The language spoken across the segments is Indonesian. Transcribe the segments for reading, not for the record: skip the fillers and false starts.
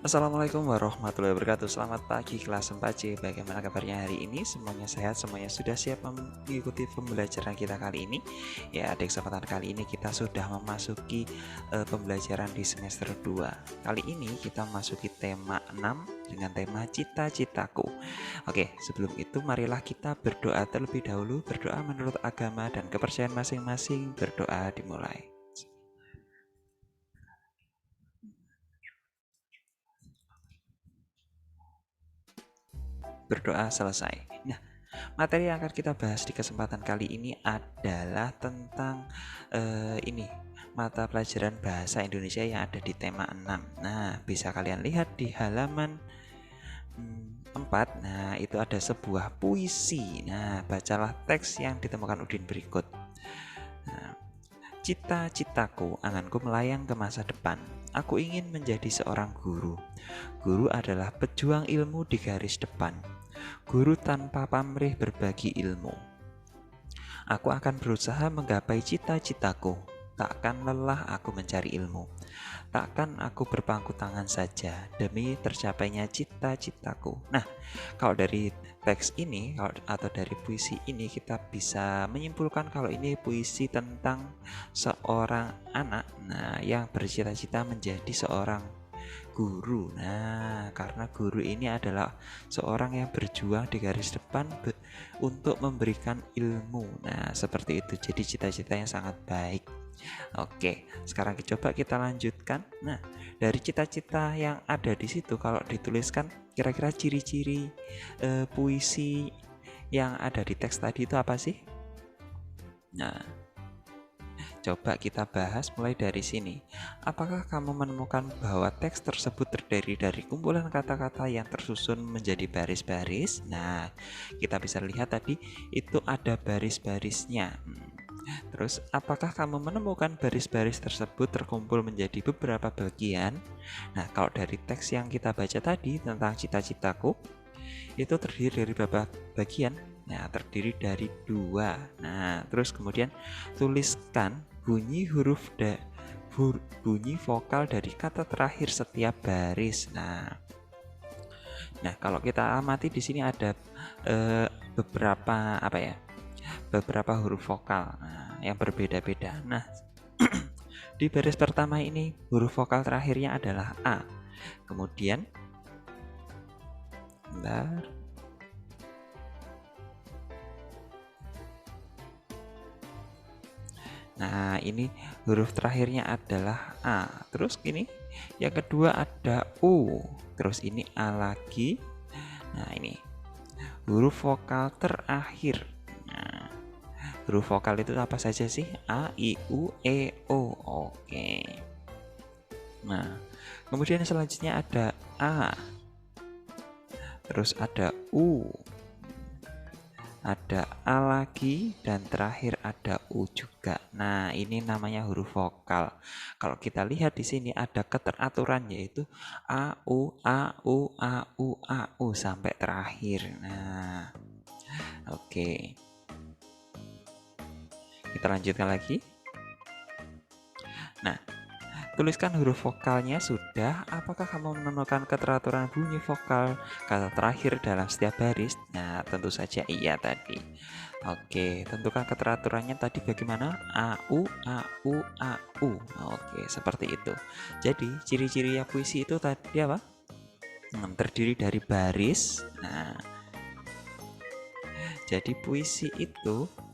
Assalamualaikum warahmatullahi wabarakatuh. Selamat pagi kelas 4C. Bagaimana kabarnya hari ini? Semuanya sehat, semuanya sudah siap mengikuti pembelajaran kita kali ini. Ya, di kesempatan kali ini kita sudah memasuki pembelajaran di semester 2. Kali ini kita memasuki tema 6 dengan tema cita-citaku. Oke, sebelum itu marilah kita berdoa terlebih dahulu. Berdoa menurut agama dan kepercayaan masing-masing. Berdoa dimulai. Berdoa selesai. Nah, materi yang akan kita bahas di kesempatan kali ini adalah tentang ini mata pelajaran bahasa Indonesia yang ada di tema 6. Nah, bisa kalian lihat di halaman 4. Nah, itu ada sebuah puisi. Nah, bacalah teks yang ditemukan Udin berikut. Nah, cita-citaku, anganku melayang ke masa depan. Aku ingin menjadi seorang guru. Guru adalah pejuang ilmu di garis depan. Guru tanpa pamrih berbagi ilmu. Aku akan berusaha menggapai cita-citaku. Takkan lelah aku mencari ilmu. Takkan aku berpangku tangan saja demi tercapainya cita-citaku. Nah, kalau dari teks ini atau dari puisi ini kita bisa menyimpulkan kalau ini puisi tentang seorang anak yang bercita-cita menjadi seorang guru. Nah, karena guru ini adalah seorang yang berjuang di garis depan untuk memberikan ilmu. Nah, seperti itu. Jadi cita-cita yang sangat baik. Oke, sekarang coba kita lanjutkan. Nah, dari cita-cita yang ada di situ kalau dituliskan kira-kira ciri-ciri puisi yang ada di teks tadi itu apa sih? Nah, coba kita bahas mulai dari sini. Apakah kamu menemukan bahwa teks tersebut terdiri dari kumpulan kata-kata yang tersusun menjadi baris-baris? Nah, kita bisa lihat tadi itu ada baris-barisnya. Terus, apakah kamu menemukan baris-baris tersebut terkumpul menjadi beberapa bagian? Nah, kalau dari teks yang kita baca tadi tentang cita-citaku, itu terdiri dari beberapa bagian. Nah, terdiri dari 2. Nah, terus kemudian tuliskan bunyi bunyi vokal dari kata terakhir setiap baris. Nah, kalau kita amati di sini ada beberapa beberapa huruf vokal yang berbeda-beda. Nah, di baris pertama ini huruf vokal terakhirnya adalah A. Kemudian bentar. Nah, ini huruf terakhirnya adalah A. Terus ini yang kedua ada U. Terus ini A lagi. Nah, ini huruf vokal terakhir. Nah, huruf vokal itu apa saja sih? A, I, U, E, O. Oke. Nah, kemudian selanjutnya ada A. Terus ada U. Ada A lagi dan terakhir ada U juga. Nah, ini namanya huruf vokal. Kalau kita lihat di sini ada keteraturan yaitu A U A U A U A U sampai terakhir. Nah, oke. Kita lanjutkan lagi. Nah, tuliskan huruf vokalnya sudah. Apakah kamu menemukan keteraturan bunyi vokal kata terakhir dalam setiap baris? Nah, tentu saja iya tadi. Oke, tentukan keteraturannya tadi bagaimana? A, U, A, U, A, U. Oke, seperti itu. Jadi, ciri-ciri puisi itu tadi apa? Terdiri dari baris. Nah, jadi puisi itu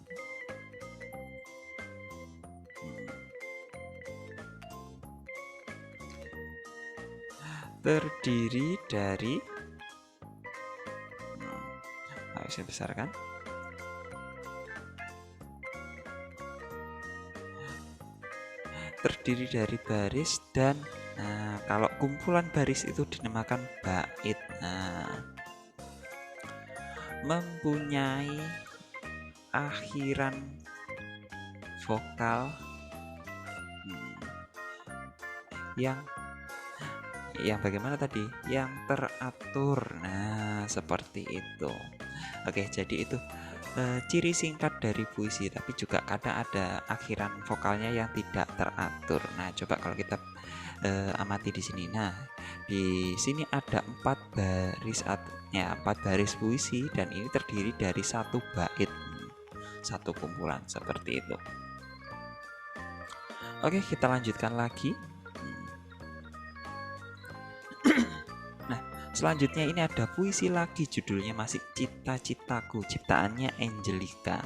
terdiri dari ayo saya besarkan. Terdiri dari baris dan kalau kumpulan baris itu dinamakan bait. Nah, mempunyai akhiran vokal yang bagaimana tadi? Yang teratur. Nah, seperti itu. Oke, jadi itu ciri singkat dari puisi, tapi juga kadang ada akhiran vokalnya yang tidak teratur. Nah, coba kalau kita amati di sini. Nah, Di sini ada 4 baris puisi dan ini terdiri dari 1 bait, 1 kumpulan seperti itu. Oke, kita lanjutkan lagi. Nah, selanjutnya ini ada puisi lagi, judulnya masih Cita-Citaku, ciptaannya Angelica.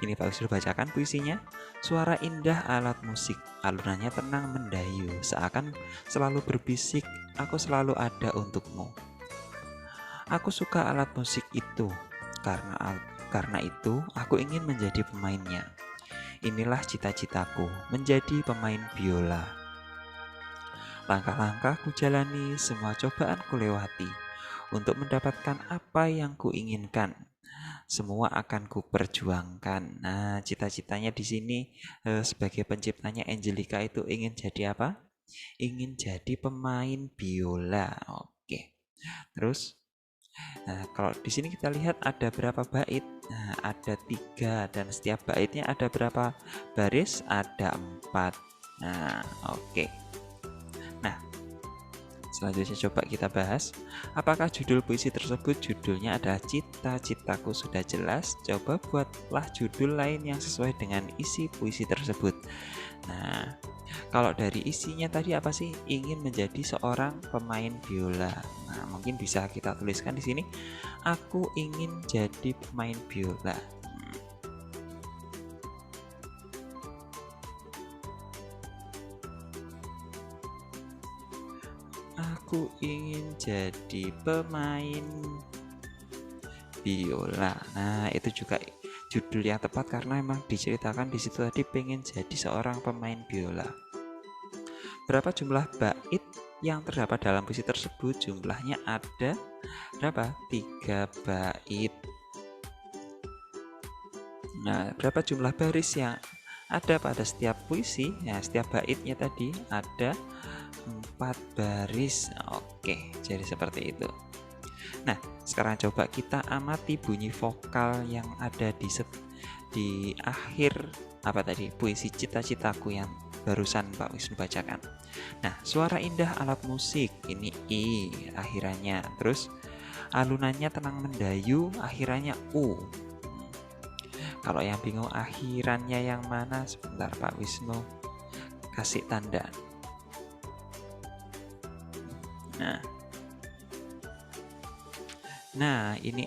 Ini Pak Wisnu bacakan puisinya. Suara indah alat musik, alunannya tenang mendayu, seakan selalu berbisik, aku selalu ada untukmu. Aku suka alat musik itu, karena itu aku ingin menjadi pemainnya. Inilah cita-citaku, menjadi pemain biola. Langkah-langkah ku jalani, semua cobaan ku lewati, untuk mendapatkan apa yang ku inginkan. Semua akan ku perjuangkan. Nah, cita-citanya di sini sebagai penciptanya Angelica itu ingin jadi apa? Ingin jadi pemain biola. Oke. Terus, nah, kalau di sini kita lihat ada berapa bait? Nah, ada 3 dan setiap baitnya ada berapa baris? Ada 4. Nah, oke. Nah, selanjutnya coba kita bahas. Apakah judul puisi tersebut? Judulnya adalah Cita-Citaku, sudah jelas. Coba buatlah judul lain yang sesuai dengan isi puisi tersebut. Nah, kalau dari isinya tadi apa sih? Ingin menjadi seorang pemain biola. Nah, mungkin bisa kita tuliskan di sini. Aku ingin jadi pemain biola. Aku ingin jadi pemain biola. Nah, itu juga judul yang tepat karena memang diceritakan di situ tadi pengen jadi seorang pemain biola. Berapa jumlah bait yang terdapat dalam puisi tersebut? Jumlahnya ada berapa? 3 bait. Nah, berapa jumlah baris yang ada pada setiap puisi? Nah, setiap baitnya tadi ada 4 baris. Oke, jadi seperti itu. Nah, sekarang coba kita amati bunyi vokal yang ada di akhir apa tadi? Puisi Cita-Citaku yang barusan Pak Wisnu bacakan. Nah, suara indah alat musik, ini I akhirannya. Terus alunannya tenang mendayu, akhirannya U. Kalau yang bingung akhirannya yang mana, sebentar Pak Wisnu kasih tanda. Nah, ini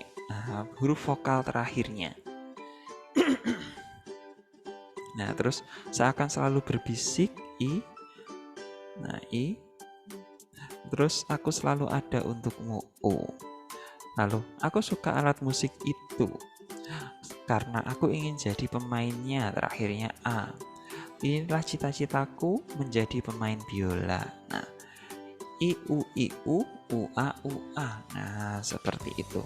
huruf vokal terakhirnya. Nah, terus seakan selalu berbisik I. Nah, I. Terus aku selalu ada untukmu O. Lalu aku suka alat musik itu karena aku ingin jadi pemainnya, terakhirnya A. Inilah cita-citaku menjadi pemain biola. Nah, I U U A. Nah, seperti itu.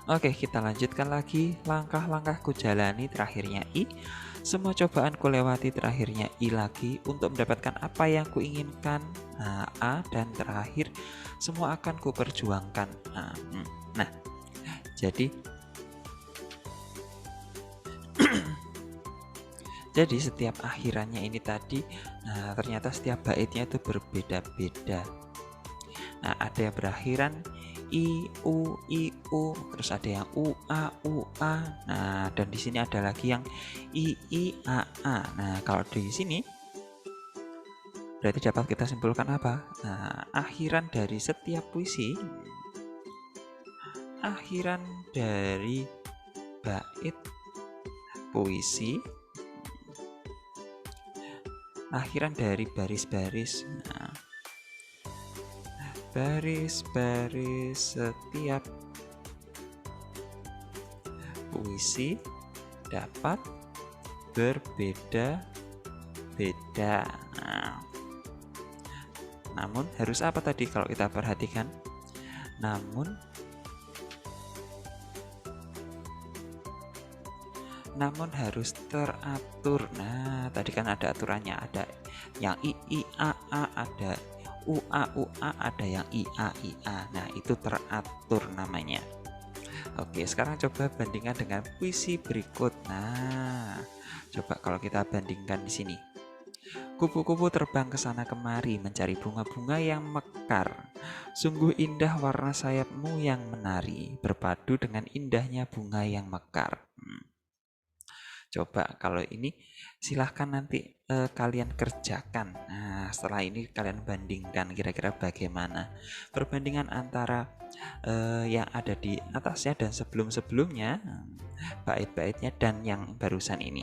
Oke, kita lanjutkan lagi. Langkah-langkah ku jalani, terakhirnya I. Semua cobaan ku lewati, terakhirnya I lagi, untuk mendapatkan apa yang ku inginkan. Nah, A, dan terakhir semua akan ku perjuangkan. Nah, jadi jadi setiap akhirannya ini tadi, nah ternyata setiap baitnya itu berbeda-beda. Nah, ada yang berakhiran I U, terus ada yang U A. Nah, dan di sini ada lagi yang I A. Nah, kalau di sini berarti dapat kita simpulkan apa? Nah, akhiran dari setiap puisi, akhiran dari bait puisi, akhiran dari baris-baris. Nah, baris-baris setiap puisi dapat berbeda-beda. Nah, namun harus apa tadi kalau kita perhatikan? Namun harus teratur. Nah, tadi kan ada aturannya, ada yang I A, ada U A, ada yang I A. Nah, itu teratur namanya. Oke, sekarang coba bandingkan dengan puisi berikut. Nah, coba kalau kita bandingkan di sini. Kupu-kupu terbang ke sana kemari mencari bunga-bunga yang mekar. Sungguh indah warna sayapmu yang menari, berpadu dengan indahnya bunga yang mekar. Coba kalau ini silahkan nanti kalian kerjakan. Nah, setelah ini kalian bandingkan kira-kira bagaimana perbandingan antara yang ada di atasnya dan sebelum-sebelumnya, bait-baitnya dan yang barusan ini.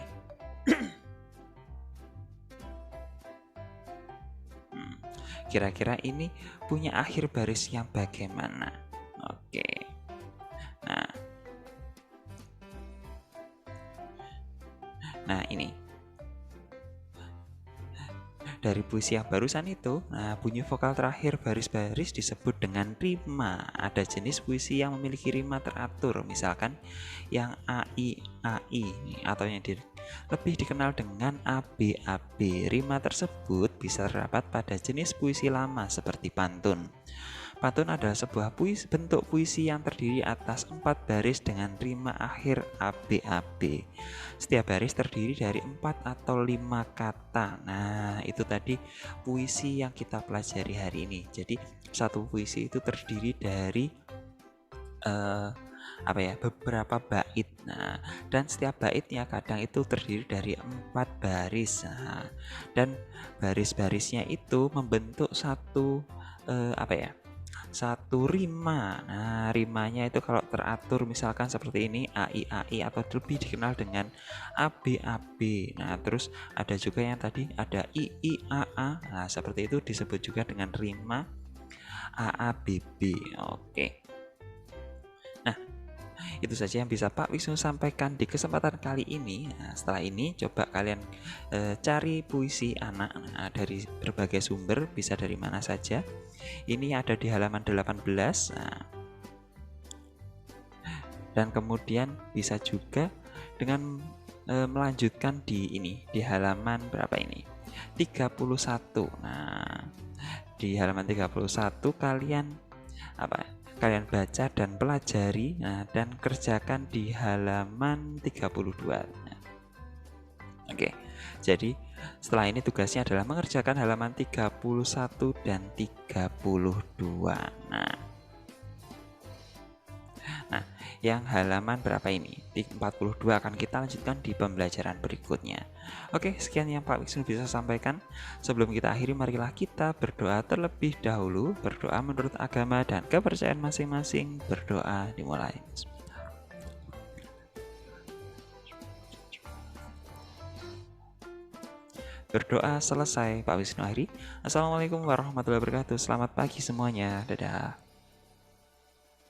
Kira-kira ini punya akhir baris yang bagaimana? Oke. Nah ini dari puisi yang barusan itu, nah bunyi vokal terakhir baris-baris disebut dengan rima. Ada jenis puisi yang memiliki rima teratur, misalkan yang AI atau yang lebih dikenal dengan ABAB. Rima tersebut bisa terdapat pada jenis puisi lama seperti pantun. Pantun adalah sebuah bentuk puisi yang terdiri atas 4 baris dengan rima akhir ABAB. Setiap baris terdiri dari 4 atau 5 kata. Nah, itu tadi puisi yang kita pelajari hari ini. Jadi, satu puisi itu terdiri dari beberapa bait. Nah, dan setiap baitnya kadang itu terdiri dari 4 baris. Nah, dan baris-barisnya itu membentuk satu satu rima. Nah, rimanya itu kalau teratur misalkan seperti ini AI atau lebih dikenal dengan ABAB. Nah, terus ada juga yang tadi ada IIAA. Nah, seperti itu disebut juga dengan rima AABB. Oke. Nah, itu saja yang bisa Pak Wisnu sampaikan di kesempatan kali ini. Nah, setelah ini coba kalian cari puisi anak dari berbagai sumber, bisa dari mana saja. Ini ada di halaman 18. Nah, dan kemudian bisa juga dengan melanjutkan di halaman berapa ini? 31. Nah, di halaman 31 kalian kalian baca dan pelajari, dan kerjakan di halaman 32. Oke. Jadi setelah ini tugasnya adalah mengerjakan halaman 31 dan 32. Nah, yang halaman berapa ini? 42 akan kita lanjutkan di pembelajaran berikutnya. Oke, sekian yang Pak Wisnu bisa sampaikan. Sebelum kita akhiri, marilah kita berdoa terlebih dahulu. Berdoa menurut agama dan kepercayaan masing-masing. Berdoa dimulai. Berdoa selesai, Pak Wisnu akhiri. Assalamualaikum warahmatullahi wabarakatuh. Selamat pagi semuanya. Dadah.